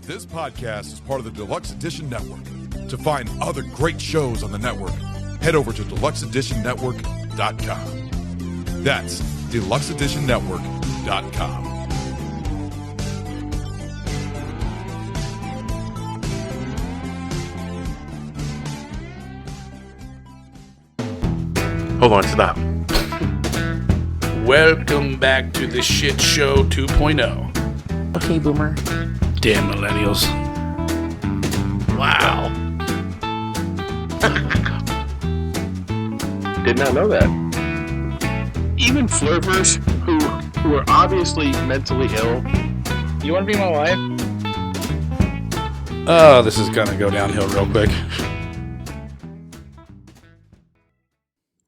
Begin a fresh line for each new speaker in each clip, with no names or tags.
This podcast is part of the Deluxe Edition Network. To find other great shows on the network, head over to deluxeeditionnetwork.com. That's deluxeeditionnetwork.com.
Hold on, stop.
Welcome back to the Shit Show 2.0.
Okay, Boomer.
Damn millennials. Wow.
Did not know that. Even flirters who are obviously mentally ill. You want to be my wife?
Oh, this is gonna go downhill real quick.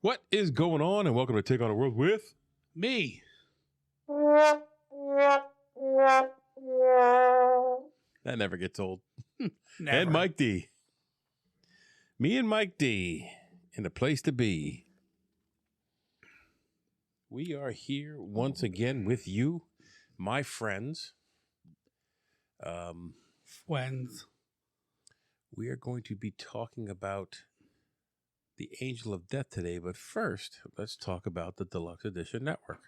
What is going on? And welcome to Take on the World with
Me.
That never gets old.
Never.
And Mike D. Me and Mike D. In the place to be. We are here once again with you, my friends.
Friends.
We are going to be talking about the Angel of Death today, but first, let's talk about the Deluxe Edition Network.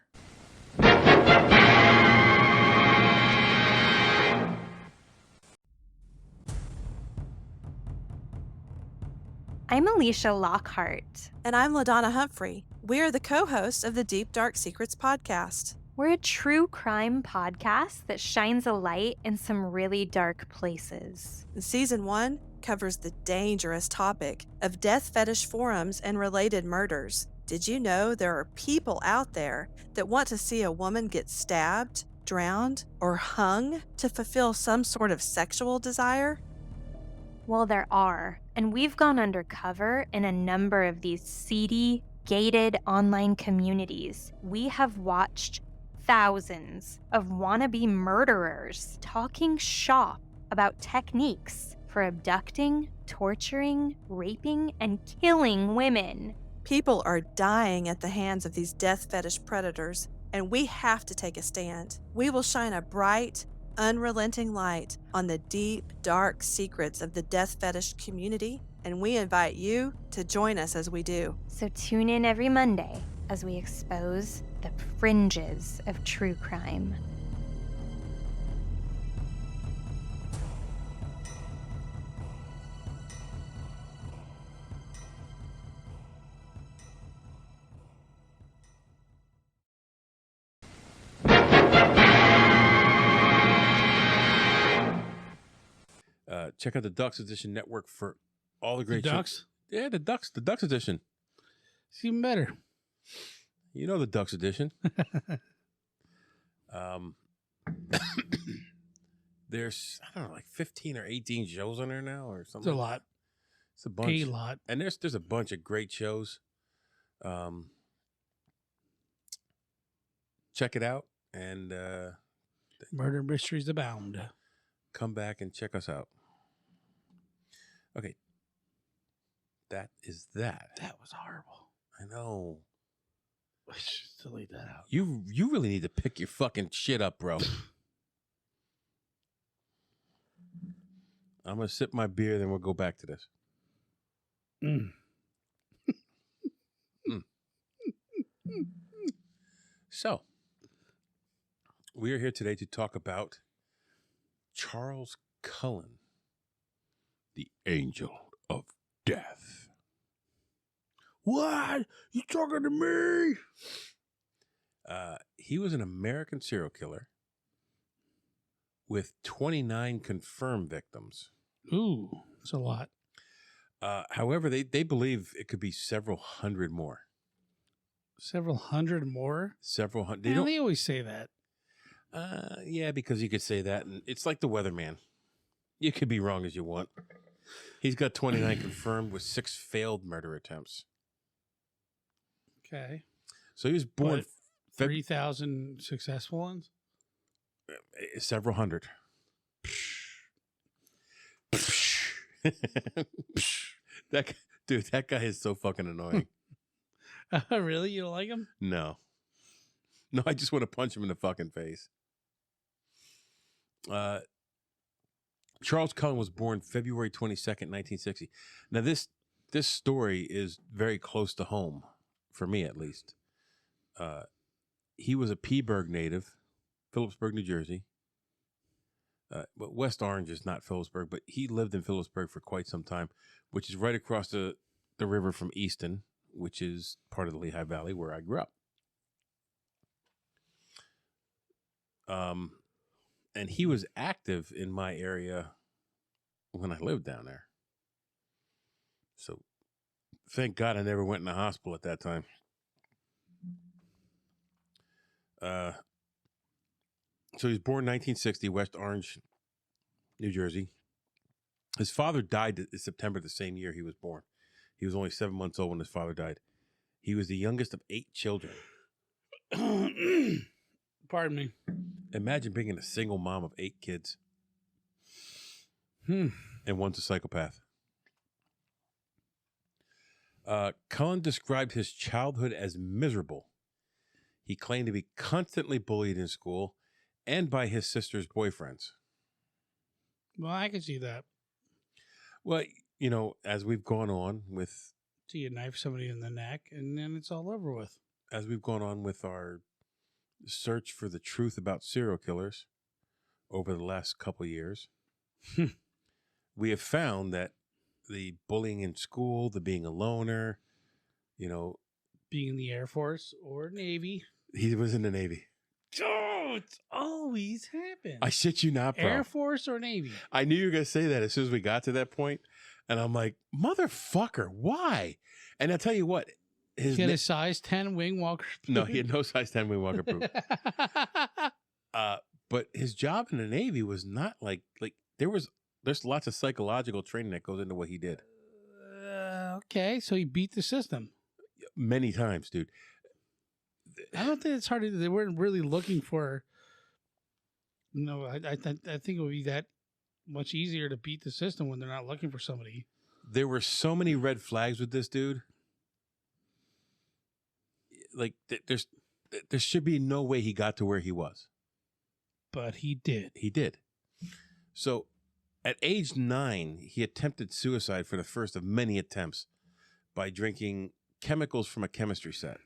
I'm Alicia Lockhart.
And I'm LaDonna Humphrey. We are the co-hosts of the Deep Dark Secrets podcast.
We're a true crime podcast that shines a light in some really dark places.
Season 1 covers the dangerous topic of death fetish forums and related murders. Did you know there are people out there that want to see a woman get stabbed, drowned, or hung to fulfill some sort of sexual desire?
Well, there are, and we've gone undercover in a number of these seedy, gated online communities. We have watched thousands of wannabe murderers talking shop about techniques for abducting, torturing, raping, and killing women.
People are dying at the hands of these death fetish predators, and we have to take a stand. We will shine a bright, unrelenting light on the deep, dark secrets of the death fetish community, and we invite you to join us as we do.
So tune in every Monday as we expose the fringes of true crime.
Check out the Ducks Edition Network for all the great
Ducks?
Yeah, the Ducks Edition.
It's even better.
You know the Ducks Edition. There's, I don't know, like 15 or 18 shows on there now or
It's
something.
a lot.
It's a bunch.
A lot.
And there's a bunch of great shows. Check it out and
Murder mysteries abound.
come back and check us out. Okay. That is that.
That was horrible.
I know.
I should delete that out.
You really need to pick your fucking shit up, bro. I'm going to sip my beer, then we'll go back to this. So, we are here today to talk about Charles Cullen, the Angel of Death.
What? You talking to me?
He was an American serial killer with 29 confirmed victims.
Ooh, that's a lot.
However, they believe it could be several hundred more.
Several hundred more?
Several hundred.
They always say that.
Yeah, because you could say that. And it's like the weatherman. You could be wrong as you want. He's got 29 confirmed with 6 failed murder attempts.
Okay.
So he was born...
3,000 successful ones?
Several hundred. That guy is so fucking annoying.
Really? You don't like him?
No, I just want to punch him in the fucking face. Charles Cullen was born February 22nd, 1960. Now, this story is very close to home, for me at least. He was a Peaburg native, Phillipsburg, New Jersey. But West Orange is not Phillipsburg, but he lived in Phillipsburg for quite some time, which is right across the river from Easton, which is part of the Lehigh Valley where I grew up. And he was active in my area when I lived down there. So thank God I never went in the hospital at that time. So he was born 1960, West Orange, New Jersey. His father died in September the same year he was born. He was only 7 months old when his father died. He was the youngest of 8 children.
Pardon me.
Imagine being a single mom of 8 kids. And one's a psychopath. Cullen described his childhood as miserable. He claimed to be constantly bullied in school and by his sister's boyfriends.
Well, I can see that.
Well, you know, as we've gone on with...
So you knife somebody in the neck, and then it's all over with.
As we've gone on with our search for the truth about serial killers over the last couple of years, we have found that the bullying in school, the being a loner, you know...
Being in the Air Force or Navy.
He was in the Navy.
Oh, it's always happened.
I shit you not, bro.
Air Force or Navy.
I knew you were going to say that as soon as we got to that point. And I'm like, motherfucker, why? And I'll tell you what.
He had a size 10 wing walker.
No, he had no size 10 wing walker proof. But his job in the Navy was not like there's lots of psychological training that goes into what he did.
Okay, so he beat the system.
Many times, dude.
I don't think it's hard. They weren't really looking for. No, I think it would be that much easier to beat the system when they're not looking for somebody.
There were so many red flags with this dude. Like there should be no way he got to where he was.
But he did.
He did. So at age 9, he attempted suicide for the first of many attempts by drinking chemicals from a chemistry set.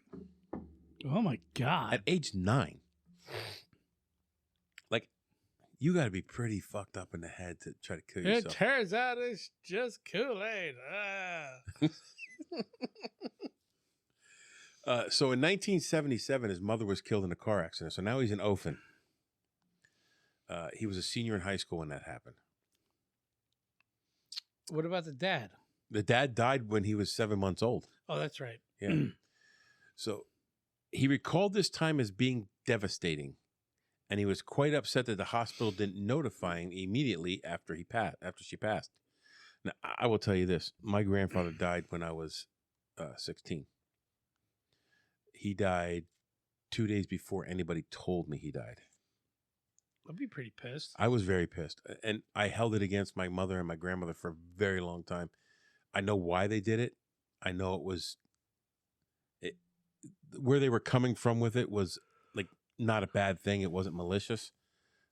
Oh my God.
At age 9. Like, you got to be pretty fucked up in the head to try to kill yourself.
It turns out it's just Kool-Aid.
So in 1977, his mother was killed in a car accident. So now he's an orphan. He was a senior in high school when that happened.
What about the dad?
The dad died when he was 7 months old.
Oh, that's right.
Yeah. So he recalled this time as being devastating, and he was quite upset that the hospital didn't notify him immediately after she passed. Now, I will tell you this. My grandfather died when I was 16. He died 2 days before anybody told me he died.
I'd be pretty pissed.
I was very pissed, and I held it against my mother and my grandmother for a very long time. I know why they did it. I know it was where they were coming from with it was like not a bad thing. It wasn't malicious.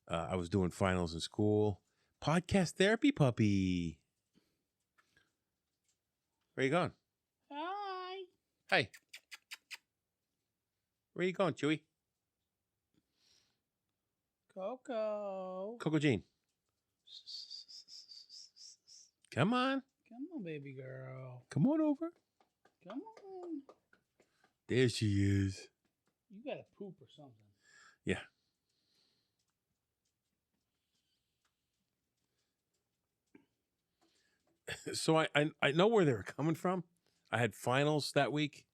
I was doing finals in school. Podcast therapy puppy. Where you going?
Hi.
Hey. Where you going, Chewy? Coco Jean. Come on.
Come on, baby girl.
Come on over.
Come on.
There she is.
You gotta poop or something.
Yeah. So I know where they were coming from. I had finals that week,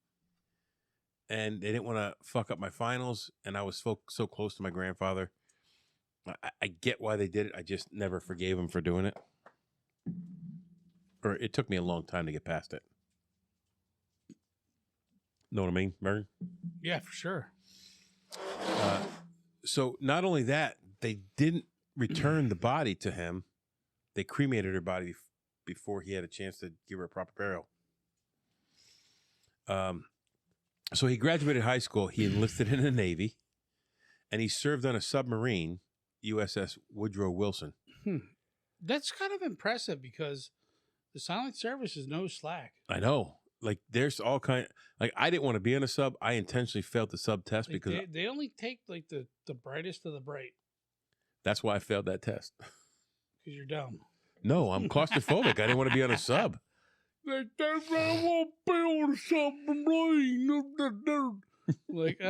and they didn't want to fuck up my finals, and I was so close to my grandfather. I get why they did it. I just never forgave him for doing it. Or it took me a long time to get past it. Know what I mean, Murray?
Yeah, for sure.
So not only that, they didn't return the body to him. They cremated her body before he had a chance to give her a proper burial. So he graduated high school. He enlisted in the Navy, and he served on a submarine, USS Woodrow Wilson.
That's kind of impressive because the silent service is no slack.
I know. Like there's all kind. Like I didn't want to be on a sub. I intentionally failed the sub test
Like,
because
they only take like the brightest of the bright
that's why I failed that test.
because you're dumb.
No, I'm claustrophobic. I didn't want to be on a sub.
Like, that's why I won't be on something. Like,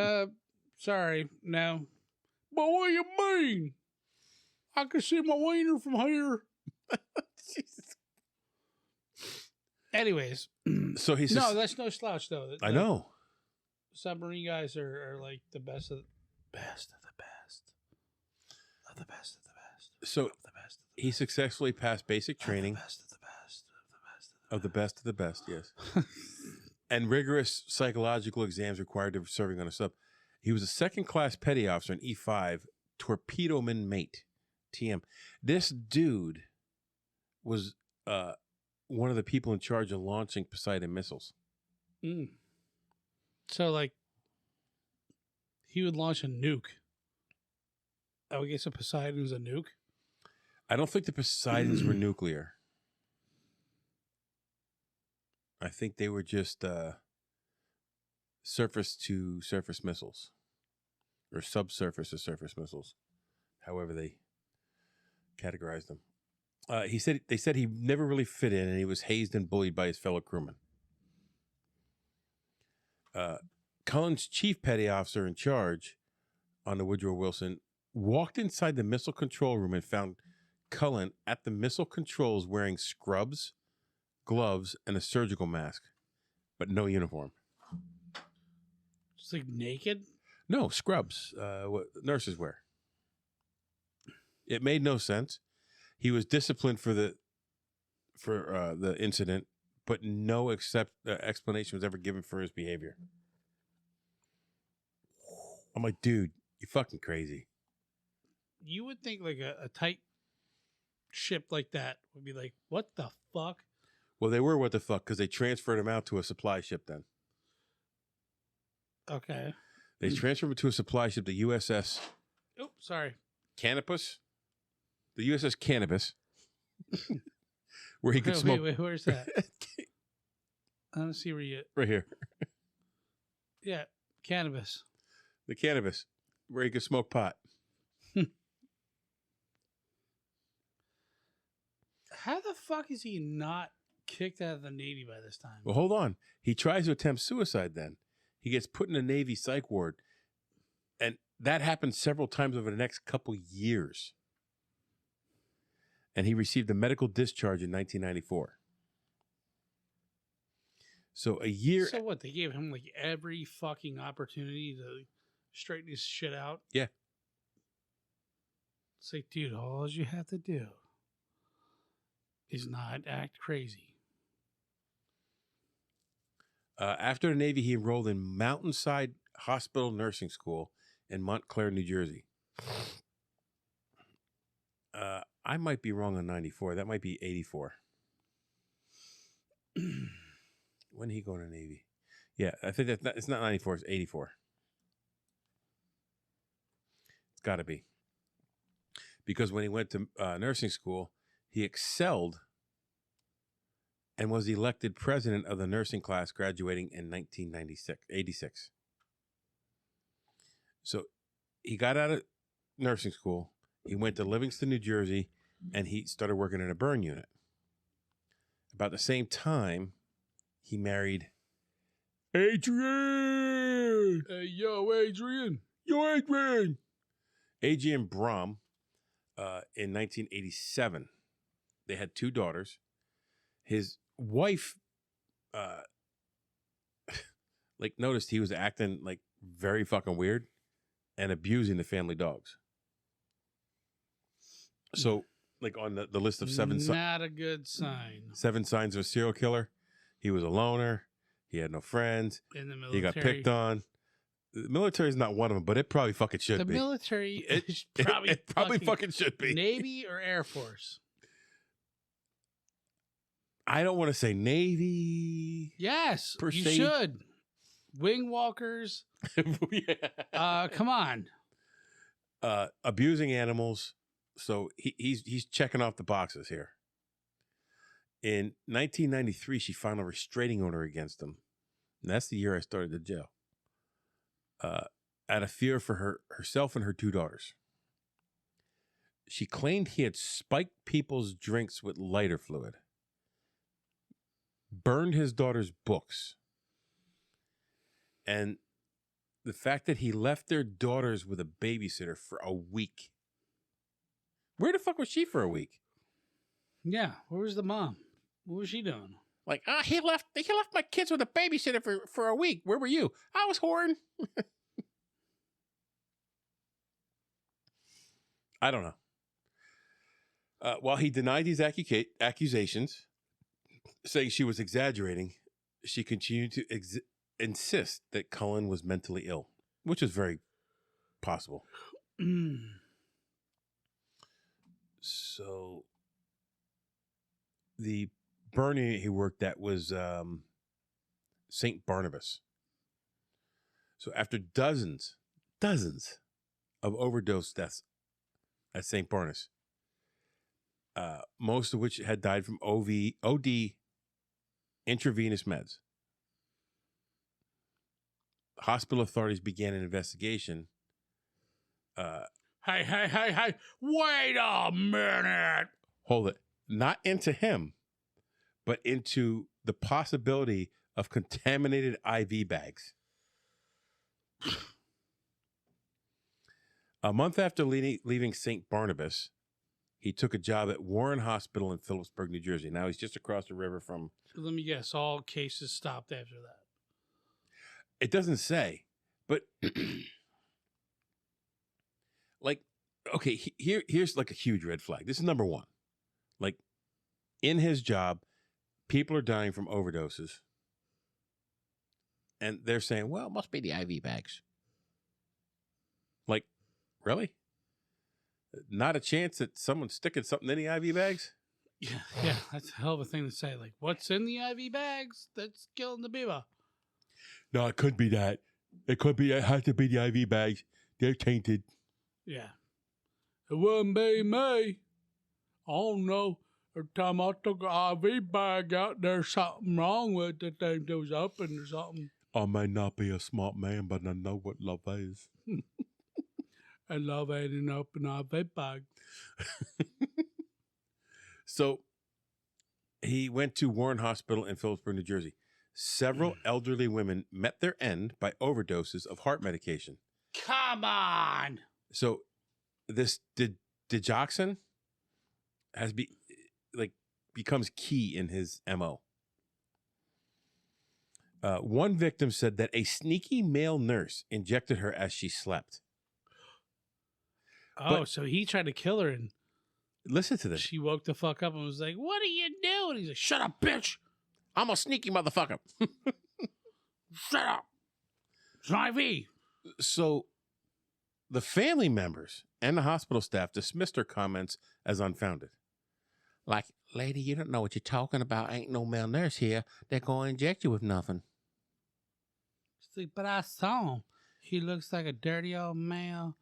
sorry, no. But what do you mean? I can see my wiener from here.
Jesus.
Anyways,
So he says,
no, that's no slouch though.
I know.
Submarine guys are like the best of the best of the best of the best of the best.
So
Of the best of the
he successfully passed basic training
best of the best
of the best of the best, yes, and rigorous psychological exams required to serving on a sub. He was a second-class petty officer in E5, torpedoman mate, TM. This dude was one of the people in charge of launching Poseidon missiles.
Mm. So, like, he would launch a nuke. I would guess a Poseidon was a nuke.
I don't think the Poseidons were nuclear. I think they were just surface-to-surface missiles, or subsurface-to-surface missiles, however they categorized them. They said he never really fit in, and he was hazed and bullied by his fellow crewmen. Cullen's chief petty officer in charge on the Woodrow Wilson walked inside the missile control room and found Cullen at the missile controls wearing scrubs, gloves, and a surgical mask, but no uniform.
Just like naked.
No, scrubs, what nurses wear. It made no sense. He was disciplined for the incident, but no explanation was ever given for his behavior. I'm like, dude, you're fucking crazy.
You would think like a tight ship like that would be like, what the fuck?
Well, they were what the fuck because they transferred him out to a supply ship then.
Okay.
They transferred him to a supply ship, the USS
Oh, sorry.
Canopus. The USS Cannabis. Where he could smoke.
Wait, where's that? I don't see where you...
Right here.
Yeah, cannabis.
The Cannabis. Where he could smoke pot.
How the fuck is he not kicked out of the Navy by this time?
Well, hold on. He tries to attempt suicide then. He gets put in a Navy psych ward. And that happened several times over the next couple years. And he received a medical discharge in 1994. So a year...
So what, they gave him like every fucking opportunity to straighten his shit out?
Yeah.
It's like, dude, all you have to do is not act crazy.
After the Navy, he enrolled in Mountainside Hospital Nursing School in Montclair, New Jersey. I might be wrong on 94. That might be 84. When did he go to the Navy? Yeah, I think it's not 94. It's 84. It's got to be. Because when he went to nursing school, he excelled and was elected president of the nursing class graduating in 1986. So he got out of nursing school. He went to Livingston, New Jersey, and he started working in a burn unit. About the same time, he married Adrian.
Hey, yo, Adrian.
Yo, Adrian. Adrian Brom in 1987. They had 2 daughters. His wife, noticed he was acting like very fucking weird and abusing the family dogs. So, like on the list of 7 signs.
Not a good sign.
7 signs of a serial killer. He was a loner. He had no friends.
In the military.
He got picked on. The military is not one of them, but it probably fucking should
The
be.
military
It
is probably,
it probably fucking should be.
Navy or Air Force?
I don't want to say Navy.
Yes,
Per
you
se.
should. Wing walkers.
Yeah.
Come on.
Abusing animals, So he's checking off the boxes here. In 1993, she filed a restraining order against him. And that's the year I started the jail. Out of fear for herself and her 2 daughters. She claimed he had spiked people's drinks with lighter fluid, burned his daughter's books, and the fact that he left their daughters with a babysitter for a week. Where the fuck was she for a week?
Yeah, where was the mom? What was she doing?
Like, he left my kids with a babysitter for a week. Where were you? I was whoring. I don't know. While he denied these accusations, saying she was exaggerating, she continued to insist that Cullen was mentally ill, which is very possible. So the burning he worked at was St. Barnabas. So after dozens of overdose deaths at St. Barnabas, most of which had died from OD intravenous meds, hospital authorities began an investigation.
Hey, wait a minute.
Hold it. Not into him, but into the possibility of contaminated IV bags. A month after leaving St. Barnabas, he took a job at Warren Hospital in Phillipsburg, New Jersey. Now he's just across the river from...
Let me guess, all cases stopped after that.
It doesn't say, but... like, okay, here's like a huge red flag. This is number one. Like, in his job, people are dying from overdoses. And they're saying, well, it must be the IV bags. Like, really? Not a chance that someone's sticking something in the IV bags?
Yeah, that's a hell of a thing to say. Like, what's in the IV bags that's killing the beaver?
No, it could be that. It has to be the IV bags. They're tainted.
Yeah. It wouldn't be me. I don't know. Every time I took an IV bag out, there's something wrong with the thing that was open or something.
I may not be a smart man, but I know what love is.
I love adding up an IV bag.
So he went to Warren Hospital in Phillipsburg, New Jersey. Several elderly women met their end by overdoses of heart medication.
Come on.
So this digoxin becomes key in his MO. One victim said that a sneaky male nurse injected her as she slept.
Oh, so he tried to kill her, and
listen to this.
She woke the fuck up and was like, "What are you doing?" He's like, "Shut up, bitch!
I'm a sneaky motherfucker."
Shut up. It's an IV.
So the family members and the hospital staff dismissed her comments as unfounded. Like, lady, you don't know what you're talking about. Ain't no male nurse here. They're going to inject you with nothing.
She's like, but I saw him. He looks like a dirty old male.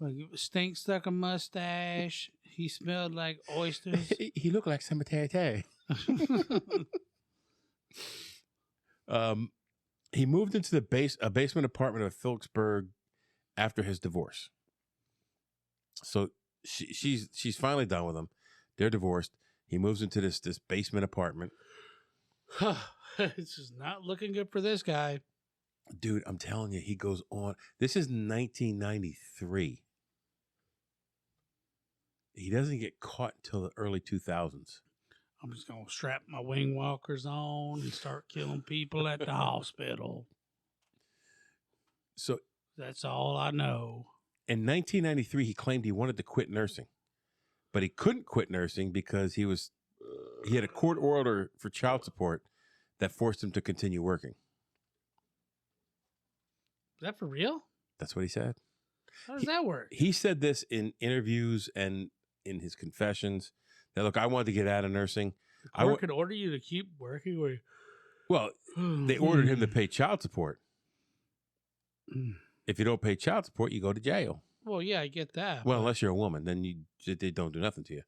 Like, stink stuck a mustache. He smelled like oysters.
He looked like Cemetery Terry. He moved into a basement apartment of Phillipsburg after his divorce. So she's finally done with him. They're divorced. He moves into this basement apartment.
It's just not looking good for this guy.
Dude, I'm telling you, he goes on. This is 1993. He doesn't get caught until the early 2000s.
I'm just going to strap my wing walkers on and start killing people at the hospital.
So
that's all I know.
In 1993, he claimed he wanted to quit nursing, but he couldn't quit nursing because he had a court order for child support that forced him to continue working.
Is that for real?
That's what he said.
How does that work?
He said this in interviews and in his confessions that, look, I wanted to get out of nursing.
The court could order you to keep working or...
Well, they ordered him to pay child support. If you don't pay child support, you go to jail.
Well, yeah, I get that.
Well, unless you're a woman, then they don't do nothing to you.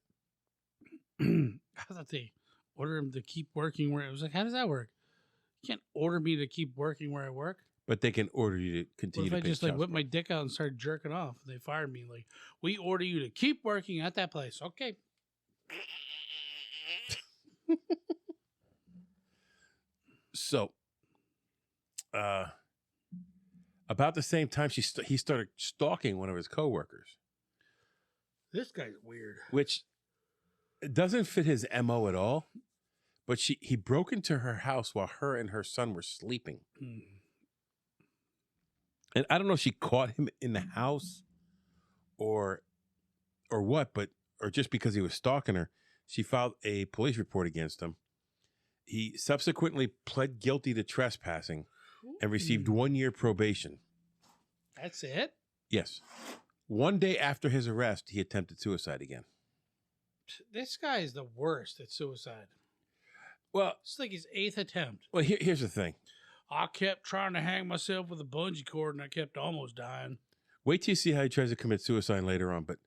I thought they ordered him to keep working where it was like, how does that work? You can't order me to keep working where I work.
But they can order you to continue
What
to
if I
pay
just like
child
whip my
support.
dick out and start jerking off? They fired me. Like, we order you to keep working at that place. Okay.
So, about the same time, he started stalking one of his coworkers,
This guy's weird.
which doesn't fit his MO at all. But he broke into her house while her and her son were sleeping. And I don't know if she caught him in the house or what, or just because he was stalking her, she filed a police report against him. He subsequently pled guilty to trespassing and received 1 year probation.
That's it?
Yes. 1 day after his arrest, he attempted suicide again.
This guy is the worst at suicide.
Well,
It's like his 8th attempt.
well, here's the thing.
I kept trying to hang myself with a bungee cord and I kept almost dying.
Wait till you see how he tries to commit suicide later on. But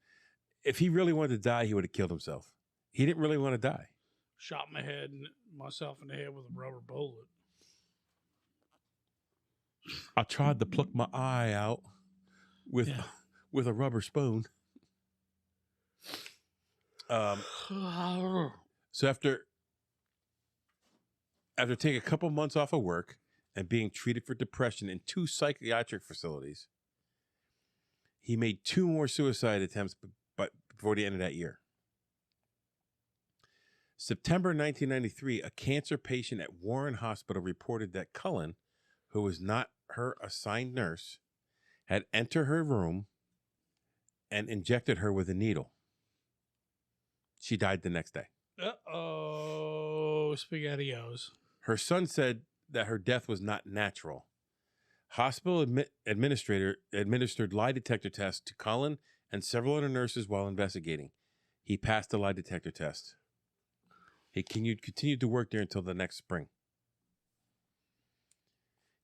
if he really wanted to die, he would have killed himself. He didn't really want to die.
Shot myself in the head with a rubber bullet.
I tried to pluck my eye out with
Yeah.
with a rubber spoon. So after taking a couple months off of work and being treated for depression in 2 psychiatric facilities, he made 2 more suicide attempts but before the end of that year. September 1993, a cancer patient at Warren Hospital reported that Cullen, who was not her assigned nurse, had entered her room and injected her with a needle. She died the next day.
Uh-oh, SpaghettiOs.
Her son said that her death was not natural. Hospital administrator administered lie detector tests to Cullen and several other nurses while investigating. He passed the lie detector test. He continued to work there until the next spring.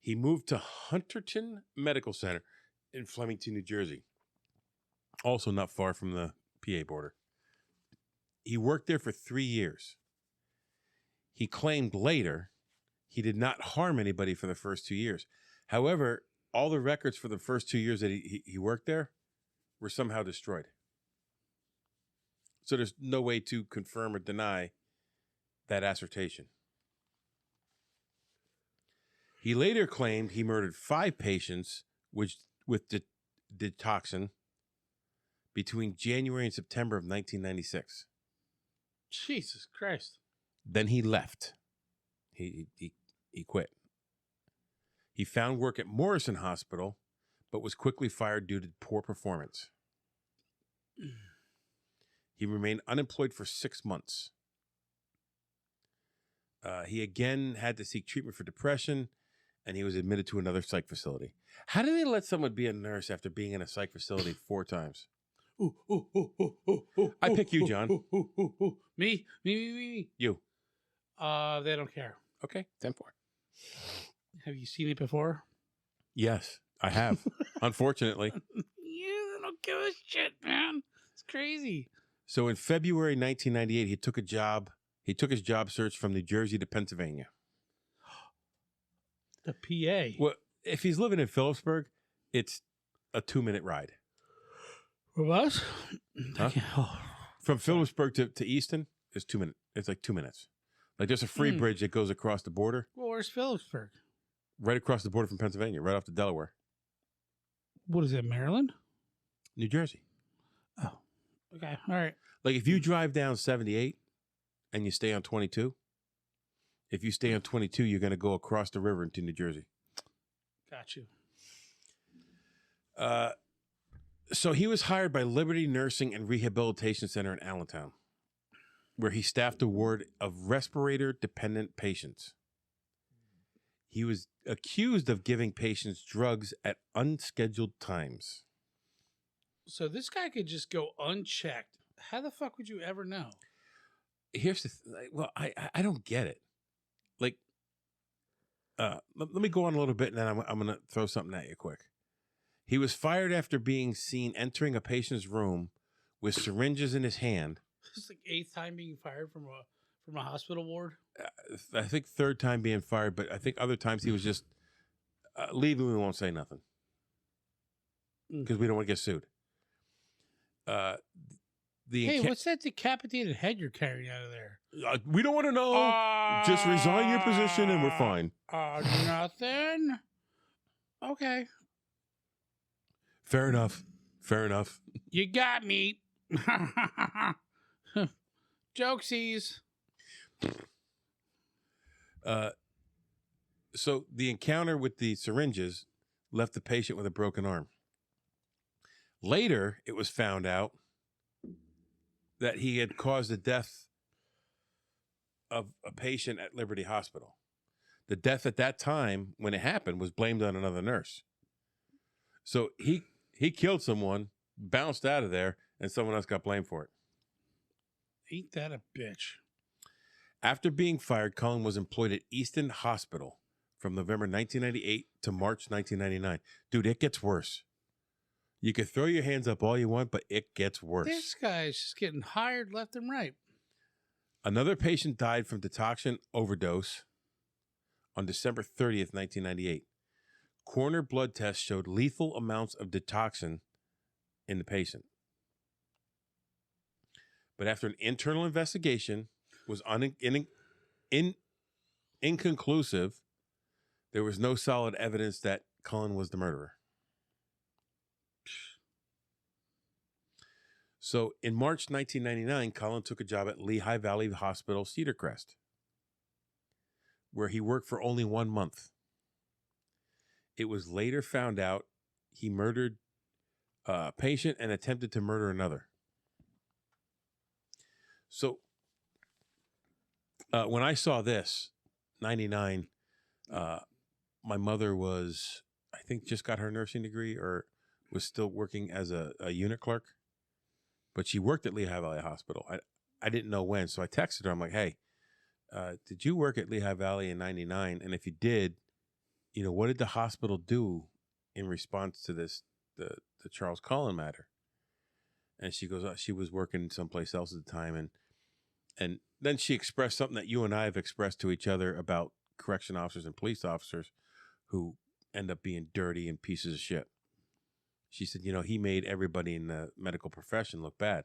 He moved to Hunterton Medical Center in Flemington, New Jersey, also not far from the PA border. He worked there for 3 years. He claimed later he did not harm anybody for the first 2 years. However, all the records for the first 2 years that he worked there were somehow destroyed. So there's no way to confirm or deny that assertion. He later claimed he murdered 5 patients with detoxin between January and September of 1996.
Jesus Christ.
Then he left. He quit. He found work at Morrison Hospital, but was quickly fired due to poor performance. He remained unemployed for 6 months. He again had to seek treatment for depression, and he was admitted to another psych facility. How do they let someone be a nurse after being in a psych facility 4 times? I pick you, John.
Me.
You.
They don't care.
Okay, 10-4.
Have you seen it before?
Yes, I have. Unfortunately.
You don't give a shit, man. It's crazy.
So in February 1998, he took his job search from New Jersey to Pennsylvania.
The PA.
Well, if he's living in Phillipsburg, it's a 2-minute ride.
From us?
Huh? From Phillipsburg to Easton is 2 minutes. It's like 2 minutes. Like there's a free bridge that goes across the border.
Well, where's Phillipsburg?
Right across the border from Pennsylvania, right off the Delaware.
What is it, Maryland?
New Jersey.
Oh, okay. All right.
Like if you drive down 78 and you stay on 22, if you stay on 22, you're going to go across the river into New Jersey.
Got you.
So he was hired by Liberty Nursing and Rehabilitation Center in Allentown, where he staffed a ward of respirator-dependent patients. He was accused of giving patients drugs at unscheduled times.
So this guy could just go unchecked. How the fuck would you ever know?
Here's the well, I don't get it. Like, let me go on a little bit, and then I'm going to throw something at you quick. He was fired after being seen entering a patient's room with syringes in his hand.
This is like 8th time being fired from a hospital ward.
I think 3rd time being fired, but I think other times he was just leaving. We won't say nothing because we don't want to get sued.
Hey, what's that decapitated head you're carrying out of there?
We don't want to know. Just resign your position and we're fine.
Nothing. Okay.
Fair enough. Fair enough.
You got me. Jokesies.
So the encounter with the syringes left the patient with a broken arm. Later, it was found out that he had caused the death of a patient at Liberty Hospital. The death at that time, when it happened, was blamed on another nurse. So he killed someone, bounced out of there, and someone else got blamed for it.
Ain't that a bitch?
After being fired, Cullen was employed at Easton Hospital from November 1998 to March 1999. Dude, it gets worse. You can throw your hands up all you want, but it gets worse.
This guy's just getting hired left and right.
Another patient died from detoxin overdose on December 30th, 1998. Coroner blood tests showed lethal amounts of detoxin in the patient. But after an internal investigation was inconclusive, there was no solid evidence that Cullen was the murderer. So in March 1999, Cullen took a job at Lehigh Valley Hospital, Cedar Crest, where he worked for only 1 month. It was later found out he murdered a patient and attempted to murder another. So when I saw this, 99, my mother was, I think, just got her nursing degree or was still working as a unit clerk. But she worked at Lehigh Valley Hospital. I didn't know when, so I texted her. I'm like, hey, did you work at Lehigh Valley in 99? And if you did, what did the hospital do in response to this, the Charles Cullen matter? And she goes, she was working someplace else at the time. And then she expressed something that you and I have expressed to each other about correction officers and police officers who end up being dirty and pieces of shit. She said, he made everybody in the medical profession look bad.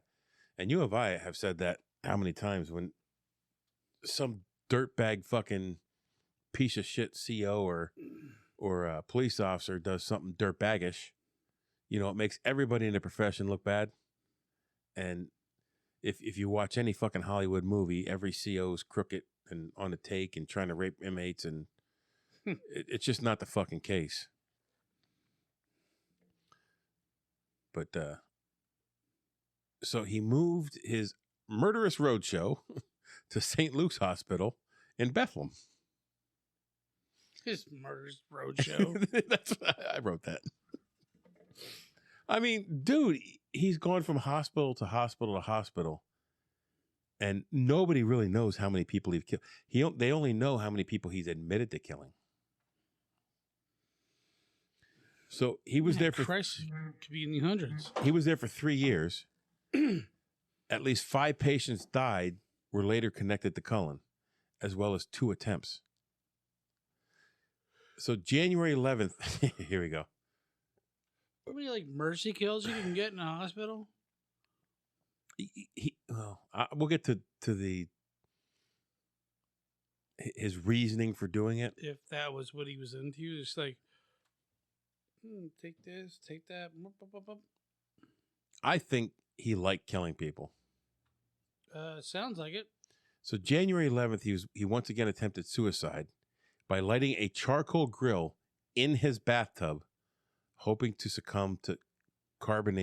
And you and I have said that how many times when some dirtbag fucking piece of shit CO or a police officer does something dirtbaggish, it makes everybody in the profession look bad. And if you watch any fucking Hollywood movie, every CO is crooked and on the take and trying to rape inmates, and it's just not the fucking case. But so he moved his murderous roadshow to St. Luke's Hospital in Bethlehem.
His murderous roadshow.
I wrote that. I mean, dude, he's gone from hospital to hospital to hospital, and nobody really knows how many people he's killed. They only know how many people he's admitted to killing. So he was there for
Christ, could be in the hundreds.
He was there for 3 years. At least 5 patients died were later connected to Cullen, as well as 2 attempts. So January 11th, here we go.
How many like mercy kills you can get in a hospital?
We'll get to his reasoning for doing it.
If that was what he was into, it's like, take this, take that.
I think he liked killing people.
Sounds like it.
So January 11th, he once again attempted suicide by lighting a charcoal grill in his bathtub, hoping to succumb to carbon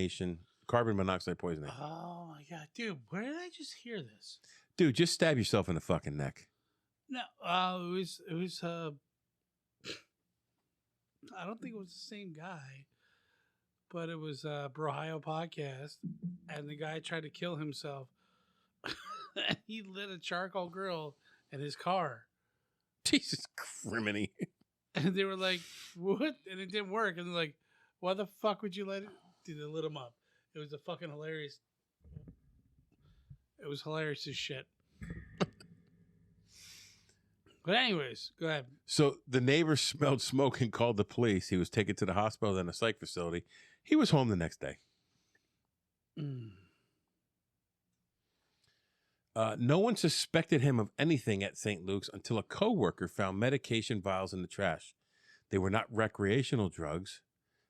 monoxide poisoning.
Oh my god, dude! Where did I just hear this?
Dude, just stab yourself in the fucking neck.
No, it was. I don't think it was the same guy, but it was Brohio podcast, and the guy tried to kill himself. And he lit a charcoal grill in his car.
Jesus criminy.
And they were like, "What?" And it didn't work. And they're like, Why the fuck would you let it? Dude, they lit him up. It was a fucking hilarious. It was hilarious as shit. But anyways, go ahead.
So the neighbor smelled smoke and called the police. He was taken to the hospital, then a psych facility. He was home the next day. No one suspected him of anything at St. Luke's until a coworker found medication vials in the trash. They were not recreational drugs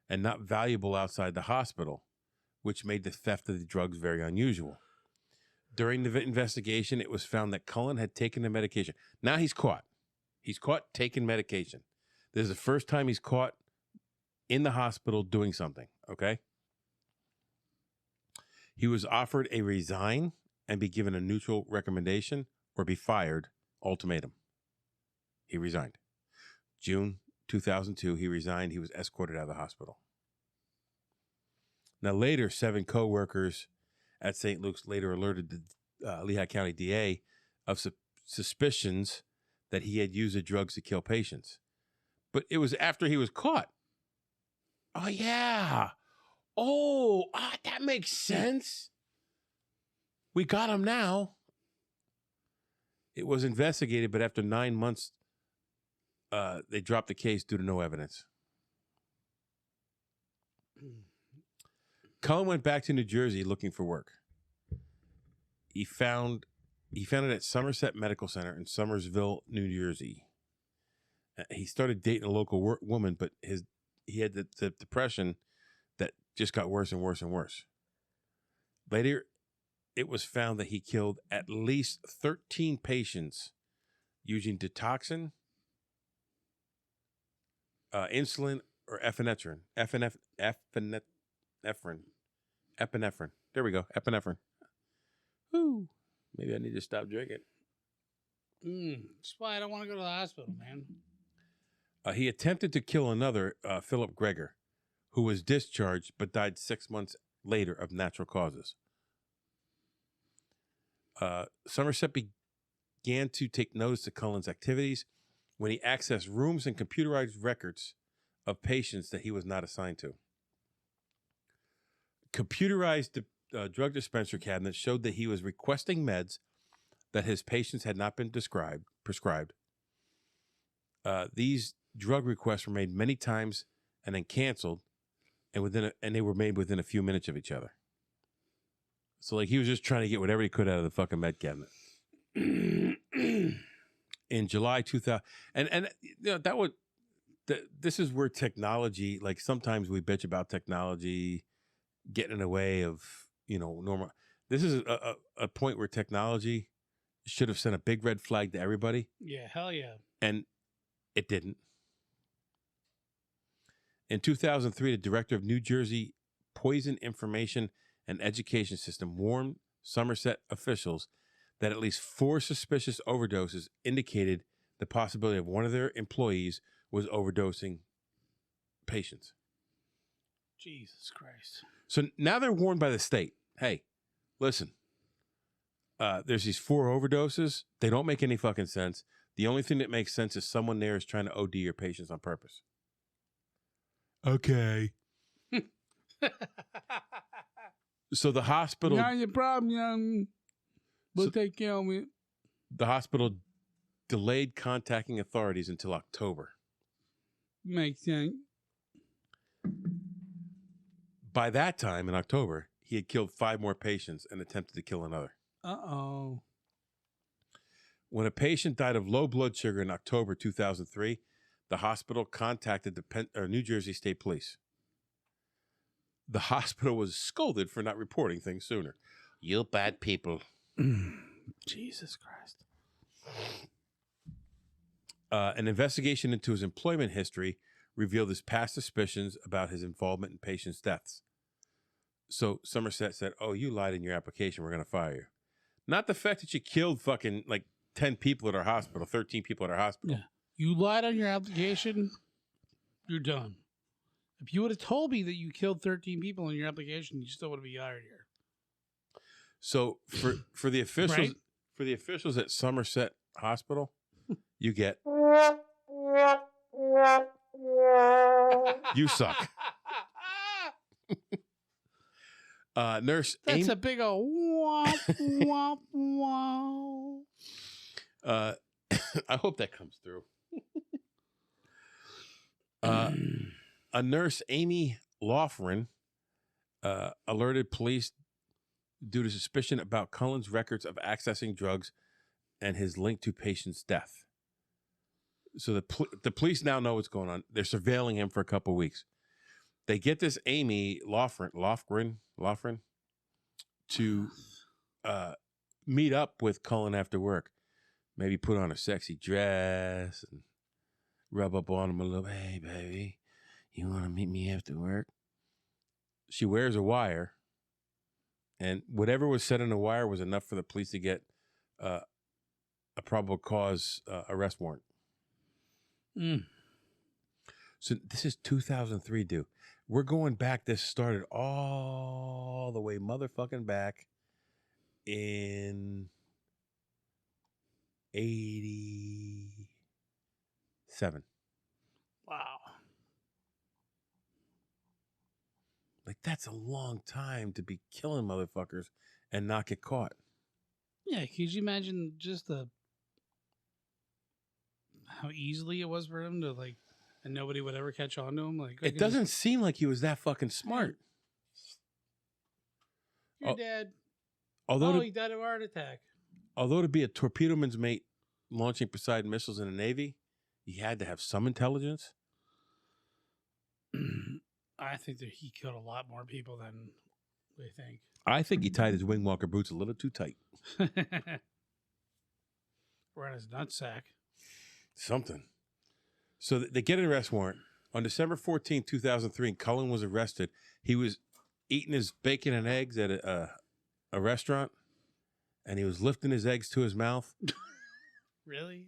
and not valuable outside the hospital, which made the theft of the drugs very unusual. During the investigation, it was found that Cullen had taken the medication. Now he's caught. He's caught taking medication. This is the first time he's caught in the hospital doing something, okay? He was offered a resign and be given a neutral recommendation or be fired ultimatum. He resigned. June 2002, he resigned. He was escorted out of the hospital. Now, later, 7 co-workers at St. Luke's later alerted the Lehigh County DA of suspicions that he had used the drugs to kill patients. But it was after he was caught. Oh, yeah. That makes sense. We got him now. It was investigated, but after 9 months, they dropped the case due to no evidence. Cullen went back to New Jersey looking for work. He found it at Somerset Medical Center in Somersville, New Jersey. He started dating a local woman, but he had the depression that just got worse and worse and worse. Later, it was found that he killed at least 13 patients using detoxin, insulin, or epinephrine. Epinephrine. There we go. Epinephrine. Whew. Maybe I need to stop drinking.
That's why I don't want to go to the hospital, man.
He attempted to kill another, Philip Greger, who was discharged but died 6 months later of natural causes. Somerset began to take notice of Cullen's activities when he accessed rooms and computerized records of patients that he was not assigned to. Computerized drug dispenser cabinets showed that he was requesting meds that his patients had not been prescribed. These drug requests were made many times and then canceled, and they were made within a few minutes of each other. So, like, he was just trying to get whatever he could out of the fucking med cabinet. In July 2000, and you know, this is where technology, like, sometimes we bitch about technology getting in the way of, you know, normal. This is a point where technology should have sent a big red flag to everybody.
Yeah, hell yeah.
And it didn't. In 2003, the director of New Jersey Poison Information and Education System warned Somerset officials that at least 4 suspicious overdoses indicated the possibility of one of their employees was overdosing patients.
Jesus Christ.
So now they're warned by the state. Hey, listen, there's these 4 overdoses. They don't make any fucking sense. The only thing that makes sense is someone there is trying to OD your patients on purpose. Okay. So the hospital...
Not your problem, young. We'll take care of it.
The hospital delayed contacting authorities until October.
Makes sense.
By that time, in October, he had killed 5 more patients and attempted to kill another.
Uh-oh.
When a patient died of low blood sugar in October 2003, the hospital contacted the New Jersey State Police. The hospital was scolded for not reporting things sooner. You bad people.
Jesus Christ.
An investigation into his employment history revealed his past suspicions about his involvement in patients' deaths. So Somerset said, "Oh, you lied in your application. We're going to fire you." Not the fact that you killed fucking like 10 people at our hospital, 13 people at our hospital.
Yeah. You lied on your application, you're done. If you would have told me that you killed 13 people in your application, you still would be hired here.
So for the officials
Right?
for the officials at Somerset Hospital, you get you suck. Nurse
That's
Amy,
a big old womp, womp, womp.
I hope that comes through. A nurse, Amy Loughran, alerted police due to suspicion about Cullen's records of accessing drugs and his link to patient's death. So the police now know what's going on. They're surveilling him for a couple of weeks. They get this Amy Loughran to meet up with Cullen after work. Maybe put on a sexy dress and rub up on him a little. Hey, baby, you want to meet me after work? She wears a wire, and whatever was said in the wire was enough for the police to get a probable cause arrest warrant. So this is 2003, dude. We're going back. This started all the way motherfucking back in 87.
Wow.
Like, that's a long time to be killing motherfuckers and not get caught.
Yeah, could you imagine just how easily it was for him to and nobody would ever catch on to him? Like,
It doesn't seem like he was that fucking smart.
You're dead.
Although
he died of a heart attack.
Although to be a torpedoman's mate launching Poseidon missiles in the Navy, he had to have some intelligence.
I think that he killed a lot more people than they think.
I think he tied his wingwalker boots a little too tight.
Or in his nutsack.
Something. So they get an arrest warrant. On December 14, 2003, Cullen was arrested. He was eating his bacon and eggs at a restaurant, and he was lifting his eggs to his mouth.
Really?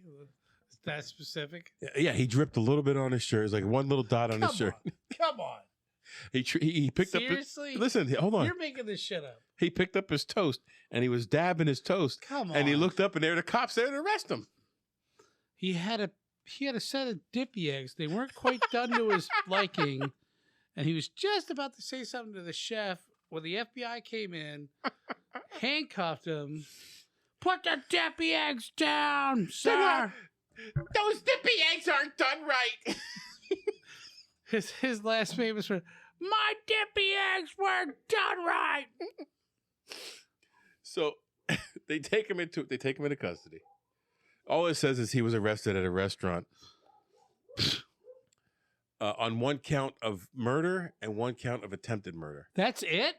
Is that specific?
Yeah, he dripped a little bit on his shirt. It was like one little dot on his shirt.
Come on.
He picked
Seriously?
up. Listen, hold on.
You're making this shit up.
He picked up his toast, and he was dabbing his toast.
Come on.
And he looked up, and there were the cops there to arrest him.
He had a set of dippy eggs. They weren't quite done to his liking, and he was just about to say something to the chef when the FBI came in, handcuffed him. Put the dippy eggs down, sir.
Those dippy eggs aren't done right.
His last famous word, my dippy eggs were done right.
So they take him into custody. All it says is he was arrested at a restaurant on one count of murder and one count of attempted murder.
That's it?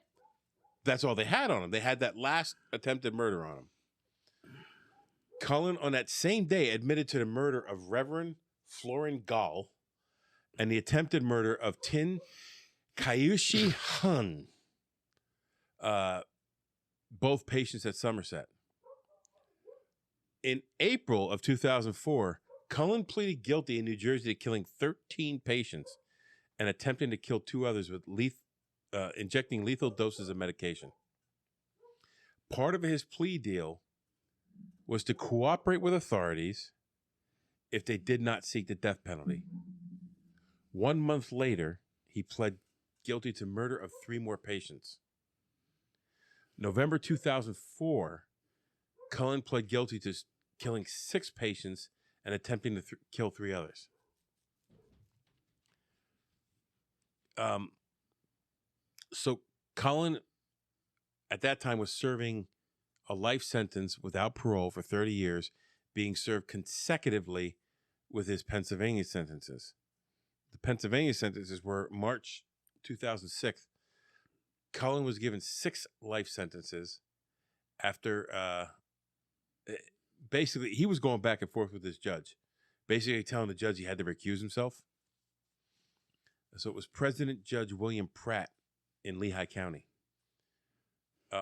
That's all they had on him. They had that last attempted murder on him. Cullen, on that same day, admitted to the murder of Reverend Florin Gall and the attempted murder of Tin Kayushi Hun, both patients at Somerset. In April of 2004, Cullen pleaded guilty in New Jersey to killing 13 patients and attempting to kill 2 others with injecting lethal doses of medication. Part of his plea deal was to cooperate with authorities if they did not seek the death penalty. 1 month later, he pled guilty to murder of 3 more patients. November 2004, Cullen pled guilty to killing 6 patients and attempting to kill 3 others. So Cullen, at that time, was serving a life sentence without parole for 30 years, being served consecutively with his Pennsylvania sentences. The Pennsylvania sentences were March 2006. Cullen was given 6 life sentences after, basically, he was going back and forth with this judge, basically telling the judge he had to recuse himself. So it was President Judge William Pratt in Lehigh County.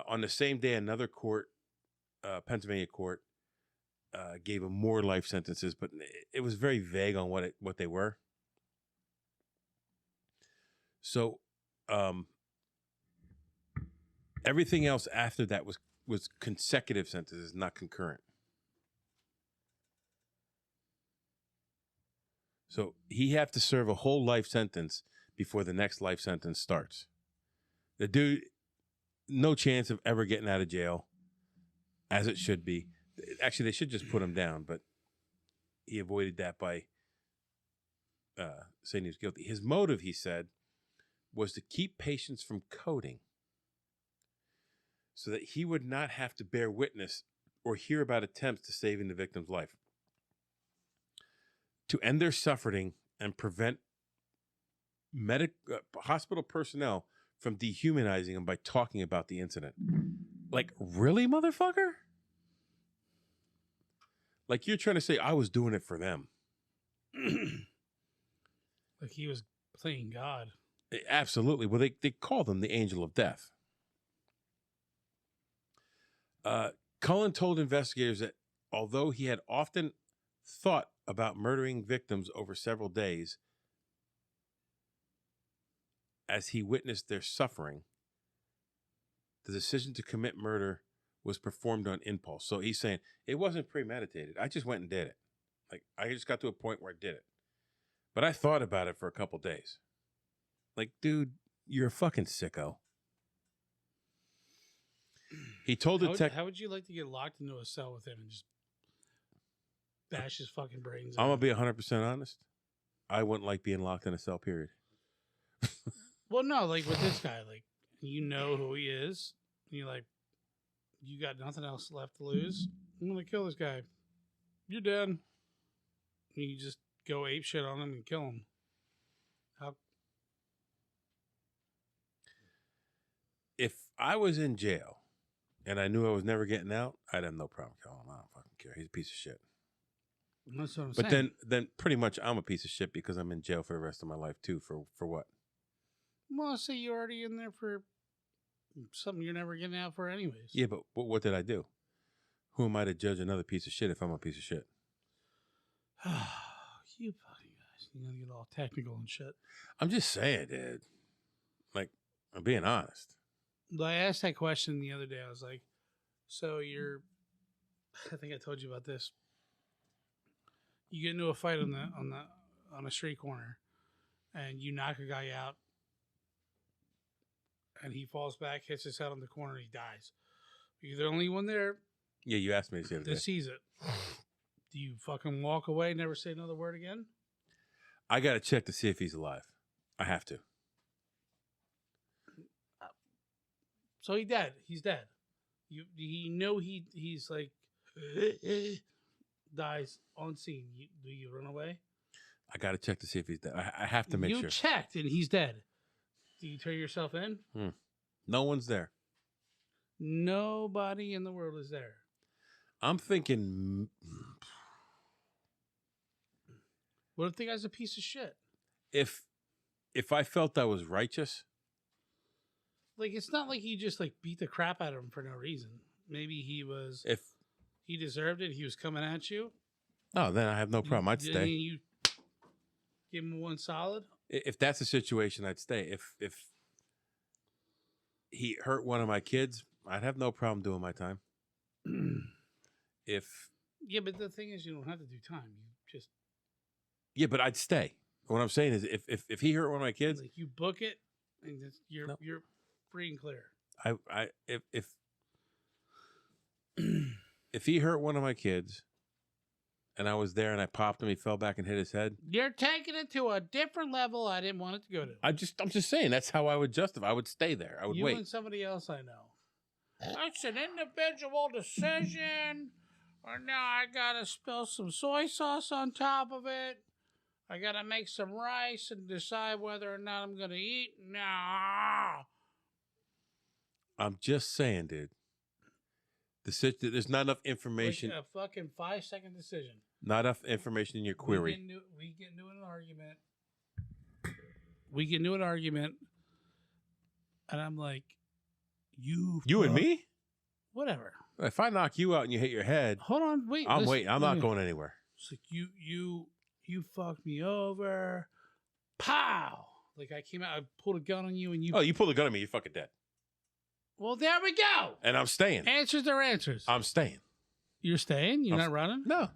On the same day, another court, Pennsylvania court, gave him more life sentences, but it was very vague on what they were. So everything else after that was consecutive sentences, not concurrent. So he had to serve a whole life sentence before the next life sentence starts. The dude, no chance of ever getting out of jail, as it should be. Actually, they should just put him down, but he avoided that by saying he was guilty. His motive, he said, was to keep patients from coding so that he would not have to bear witness or hear about attempts to saving the victim's life. To end their suffering and prevent hospital personnel from dehumanizing them by talking about the incident. Like, really, motherfucker? Like, you're trying to say I was doing it for them.
Like he was playing God.
Absolutely. Well, they called him the angel of death. Cullen told investigators that although he had often thought about murdering victims over several days as he witnessed their suffering, the decision to commit murder was performed on impulse. So he's saying it wasn't premeditated. I just went and did it. Like, I just got to a point where I did it. But I thought about it for a couple days. Like, dude, you're a fucking sicko. He told the
How would you like to get locked into a cell with him and just bash his fucking brains
I'm
out?
going to be 100% honest. I wouldn't like being locked in a cell, period.
Well, no, like with this guy, like, you know who he is. And you're like, you got nothing else left to lose. I'm going to kill this guy. You're dead. And you just go ape shit on him and kill him. How?
If I was in jail and I knew I was never getting out, I'd have no problem killing him. I don't fucking care. He's a piece of shit.
That's what I'm
But
saying.
then pretty much I'm a piece of shit because I'm in jail for the rest of my life too. For what?
Well, say you're already in there for something you're never getting out for anyways.
Yeah, but what did I do? Who am I to judge another piece of shit if I'm a piece of shit?
You fucking guys. You're going to get all technical and shit.
I'm just saying, dude. Like, I'm being honest.
I asked that question the other day. I was like, so you're, I think I told you about this. You get into a fight on a street corner and you knock a guy out and he falls back, hits his head on the corner, and he dies. You're the only one there
Yeah, you asked me this the other day.
that sees it. Do you fucking walk away, never say another word again?
I got to check to see if he's alive. I have to.
So he's dead. He's dead. You know he's like dies on scene. Do you run away?
I got to check to see if he's dead. I have to make sure.
You checked and he's dead. Do you turn yourself in?
No one's there.
Nobody in the world is there.
I'm thinking,
What if the guy's a piece of shit?
if I felt I was righteous,
Like, it's not like you just like beat the crap out of him for no reason. Maybe he deserved it. He was coming at you.
oh, then I have no problem. I'd stay.
You give him one solid.
If that's the situation, I'd stay. If he hurt one of my kids, I'd have no problem doing my time.
Yeah, but the thing is, you don't have to do time. You just
But I'd stay. What I'm saying is, if he hurt one of my kids,
like you book it, and you're free and clear.
If he hurt one of my kids, and I was there and I popped him, he fell back and hit his head.
You're taking it to a different level I didn't want it to go to.
I'm just saying that's how I would justify. I would stay there. I would
You
wait.
and somebody else I know. That's an individual decision. Or now I gotta spill some soy sauce on top of it. I gotta make some rice and decide whether or not I'm gonna eat. Nah.
I'm just saying, dude. There's not enough information.
Like a fucking 5-second decision.
Not enough information in your query.
We get into an argument. And I'm like, you
and me?
Whatever.
If I knock you out and you hit your head,
Hold on, wait.
I'm waiting. I'm not going anywhere.
It's like you fucked me over. Pow! Like I came out, I pulled a gun on you, and you.
Oh, you pull a gun on me, you're fucking dead.
Well, there we go.
And I'm staying.
Answers are answers.
I'm staying.
You're staying. You're not running.
No.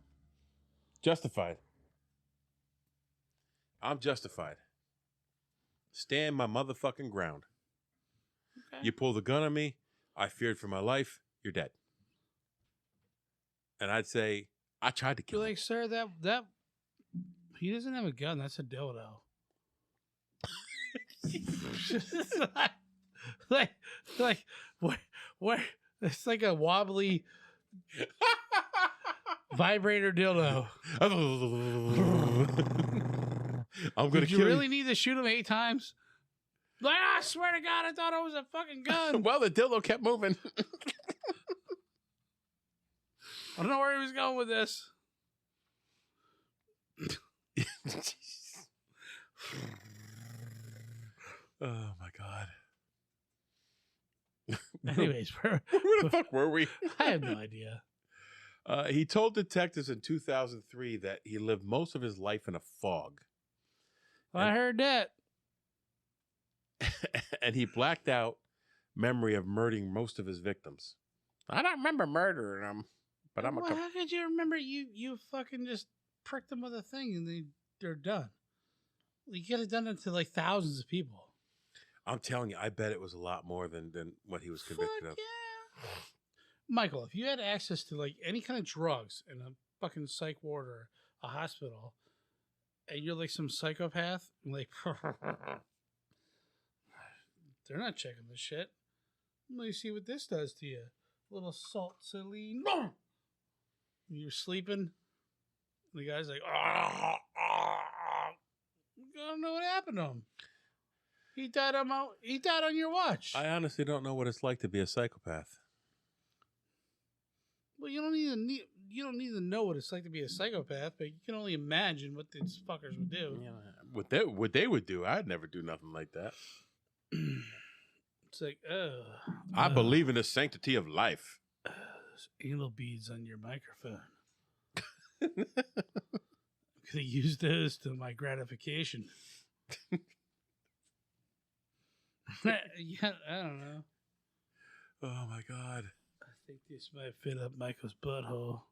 Justified. I'm justified. Stand my motherfucking ground.
Okay.
You pull the gun on me, I feared for my life. You're dead. And I'd say, I tried to kill
You're
him.
like, sir, that he doesn't have a gun. That's a dildo. like, where? It's like a wobbly vibrator dildo.
I'm gonna
Did
kill
you really need to shoot him 8 times? Like, I swear to God, I thought it was a fucking gun.
Well, the dildo kept moving.
I don't know where he was going with this.
Oh my God.
Anyways, where
the fuck were we?
I have no idea.
He told detectives in 2003 that he lived most of his life in a fog.
I heard that.
And he blacked out memory of murdering most of his victims. I don't remember murdering them, but I'm
Well, how could you remember you fucking just pricked them with a thing and they're done? You could have done it to like thousands of people.
I'm telling you, I bet it was a lot more than what he was convicted of.
Yeah. Michael, if you had access to like any kind of drugs in a fucking psych ward or a hospital, and you're like some psychopath, like they're not checking this shit. Let me see what this does to you. A little salt saline. You're sleeping. The guy's like, I don't know what happened to him. He died on your watch.
I honestly don't know what it's like to be a psychopath.
Well, you don't need to know what it's like to be a psychopath, but you can only imagine what these fuckers would do.
Yeah, what they would do, I'd never do nothing like that.
It's like, oh,
I believe in the sanctity of life.
There's anal beads on your microphone. Could have used those to my gratification. Yeah, I don't know.
Oh my God.
I think this might fit up Michael's butthole.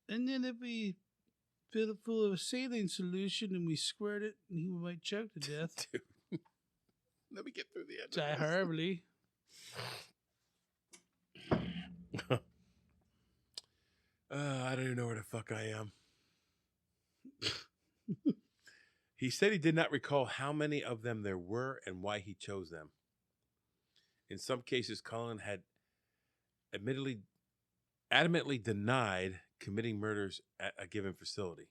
And then if we fill it full of a saline solution and we squirt it, and he might choke to death.
Dude. Let me get through the end.
Die horribly.
I don't even know where the fuck I am. He said he did not recall how many of them there were and why he chose them. In some cases, Cullen had adamantly denied committing murders at a given facility.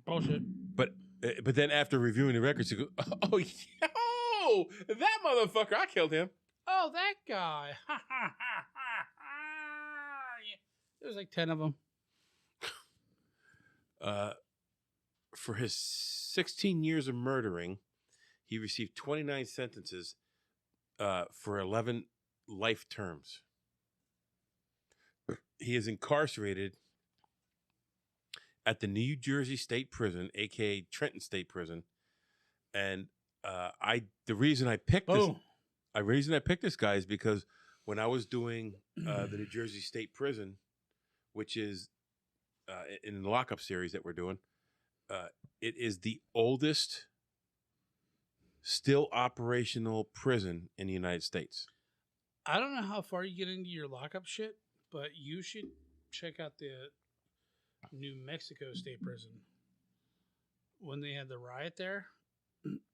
Bullshit.
But then after reviewing the records, he goes, "Oh, that motherfucker! I killed him."
Oh, that guy. There's like 10 of them.
For his 16 years of murdering, he received 29 sentences for 11 life terms. He is incarcerated at the New Jersey State Prison, aka Trenton State Prison, and the reason I picked this guy is because when I was doing the New Jersey State Prison, which is in the lockup series that we're doing, it is the oldest still operational prison in the United States.
I don't know how far you get into your lockup shit, but you should check out the New Mexico State Prison. When they had the riot there,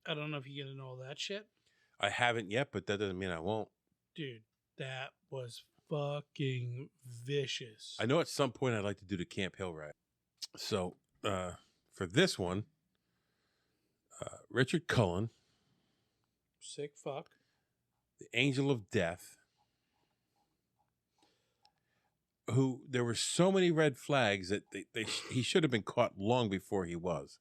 I don't know if you get into all that shit.
I haven't yet, but that doesn't mean I won't.
Dude, that was fucking vicious.
I know at some point I'd like to do the Camp Hill riot. So, for this one, Richard Cullen,
Sick fuck.
the Angel of Death, who there were so many red flags that he should have been caught long before he was.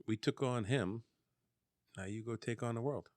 We took on him. Now you go take on the world.